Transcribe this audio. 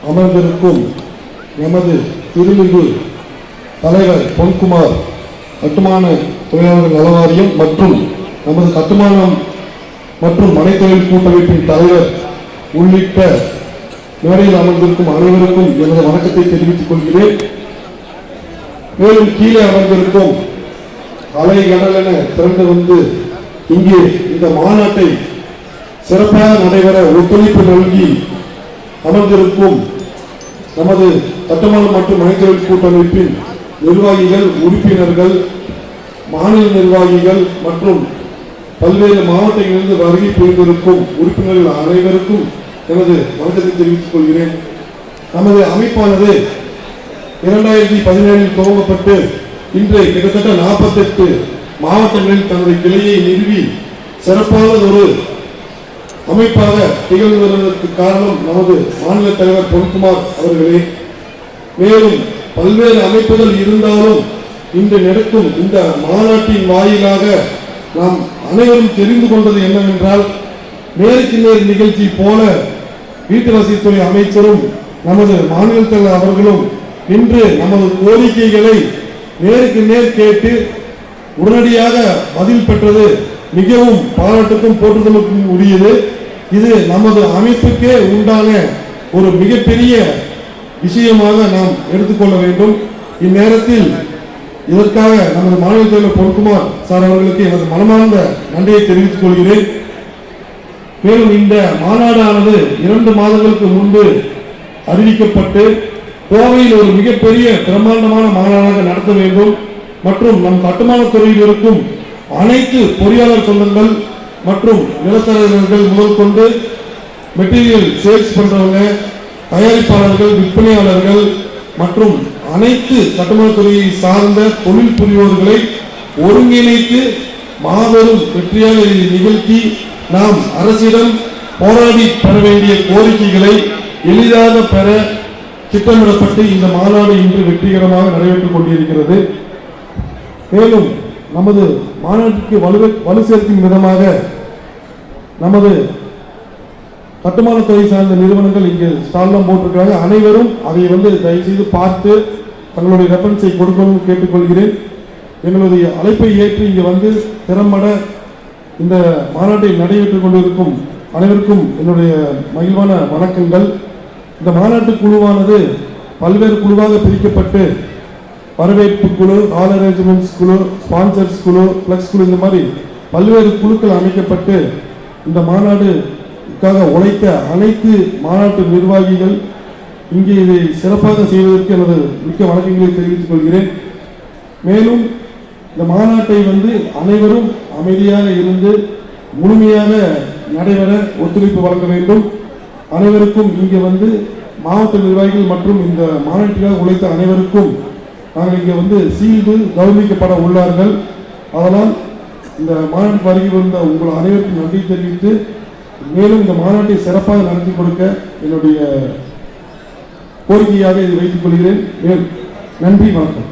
அமர்ந்திருக்கும் நமது திருமிகு தலைவர் பொன்குமார் கட்டுமான தொழிலாளர்கள் நல வாரியம் மற்றும் நமது கட்டுமானம் மற்றும் மனைத்தொழில் கூட்டமைப்பின் தலைவர் உள்ளிட்ட மேடையில் அமர்ந்திருக்கும் அனைவருக்கும் எனது வணக்கத்தை தெரிவித்துக் கொள்கிறேன். மேலும் கீழே அமர்ந்திருக்கும் அலை கடல் என திரண்டு வந்து இங்கே இந்த மாநாட்டை சிறப்பாக நடைபெற ஒத்துழைப்பு நல்கி அமர்ந்திருக்கும் நமது கட்டுமானம் மற்றும் மனைத்தொழில் கூட்டமைப்பின் நிர்வாகிகள், உறுப்பினர்கள், மாநில நிர்வாகிகள் மற்றும் பல்வேறு மாவட்டங்களிலிருந்து வருகை புரிந்திருக்கும் உறுப்பினர்கள் அனைவருக்கும் எனது வணக்கத்தை தெரிவித்துக் கொள்கிறேன். நமது அமைப்பானது 2017 துவங்கப்பட்டு இன்று கிட்டத்தட்ட 48 மாவட்டங்களில் தனது கிளையை நிறுவி சிறப்பான ஒரு அமைப்பாக திகழ்ந்து வருவதற்கு காரணம் நமது மாநில தலைவர் பொன்குமார் அவர்களே. மேலும் பல்வேறு அமைப்புகள் இருந்தாலும் இன்று நடக்கும் இந்த மாநாட்டின் வாயிலாக நாம் அனைவரும் தெரிந்து கொண்டது என்னவென்றால், நேருக்கு நேர் நிகழ்ச்சி போல வீட்டு வசதித்துறை அமைச்சரும் நமது மாநில தலைவர் அவர்களும் இன்று நமது கோரிக்கைகளை நேருக்கு நேர் கேட்டு உடனடியாக பதில் பெற்றது மிகவும் பாராட்டுக்கும் போற்றுதலுக்கும் உரியது. இது நமது அமைப்புக்கே உண்டான ஒரு மிகப்பெரிய விஷயமாக நாம் எடுத்துக்கொள்ள வேண்டும். இந்நேரத்தில் இதற்காக நமது மாநில தலைவர் பொன்குமார் சார் அவர்களுக்கு எனது மனமார்ந்த நன்றியை தெரிவித்துக் கொள்கிறேன். மேலும் இந்த மாநாடானது 2 மாதங்களுக்கு முன்பு அறிவிக்கப்பட்டு கோவையில் ஒரு மிகப்பெரிய பிரம்மாண்டமான மாநாடாக நடத்த வேண்டும் மற்றும் நம் கட்டுமான துறையில் இருக்கும் அனைத்து பொறியாளர் சொந்தங்கள் மற்றும் நிலத்தரகர்கள் முதல் கொண்டு மெட்டீரியல் சேல்ஸ் பண்றவங்க, தயாரிப்பாளர்கள், விற்பனையாளர்கள் மற்றும் அனைத்து கட்டுமான துறையை சார்ந்த தொழில் புரிவோர்களை ஒருங்கிணைத்து மாபெரும் வெற்றியாக நிகழ்த்தி நாம் அரசிடம் போராடி பெற வேண்டிய கோரிக்கைகளை எளிதாக பெற திட்டமிடப்பட்டு இந்த மாநாடு இன்று வெற்றிகரமாக நடைபெற்றுக் கொண்டிருக்கிறது. மேலும் நமது மாநாட்டிற்கு வலு சேர்க்கும் விதமாக நமது கட்டுமானத்துறை சார்ந்த நிறுவனங்கள் இங்கு ஸ்டால்லாம் போட்டிருக்கிறாங்க. அனைவரும் அதை தயவு செய்து பார்த்து தங்களுடைய ரெஃபரன்ஸை கொடுக்கணும்னு கேட்டுக்கொள்கிறேன். எங்களுடைய அழைப்பை ஏற்று இங்கு திறம்பட இந்த மாநாட்டை நடைபெற்றுக் கொண்டிருக்கும் அனைவருக்கும் என்னுடைய மகிழ்வான வணக்கங்கள். இந்த மாநாட்டு குழுவானது பல்வேறு குழுவாக பிரிக்கப்பட்டு வரவேற்பு குழு, ஆல் அரேஞ்ச்மெண்ட்ஸ் குழு, ஸ்பான்சர்ஸ் குழு, பிளக்ஸ் குழு, இந்த மாதிரி பல்வேறு குழுக்கள் அமைக்கப்பட்டு இந்த மாநாடுக்காக உழைத்த அனைத்து மாநாட்டு நிர்வாகிகள் இங்கே இதை சிறப்பாக செய்வதற்கு எனது மிக்க வணக்கங்களை தெரிவித்துக் கொள்கிறேன். மேலும் இந்த மாநாட்டை அனைவரும் அமைதியாக இருந்து முழுமையாக நடைபெற ஒத்துழைப்பு வழங்க வேண்டும். அனைவருக்கும் இங்கே மாவட்ட நிர்வாகிகள் மற்றும் இந்த மாநாட்டிற்காக உழைத்த அனைவருக்கும் நாங்கள் இங்கே சீல்டு கௌரவிக்கப்பட உள்ளார்கள். அதனால் இந்த மாநாட்டு வருகை வந்த உங்கள் அனைவருக்கும் நன்றி தெரிவித்து மேலும் இந்த மாநாட்டை சிறப்பாக நடத்தி கொடுக்க என்னுடைய கோரிக்கையாக இதை வைத்துக் கொள்கிறேன். நன்றி, வணக்கம்.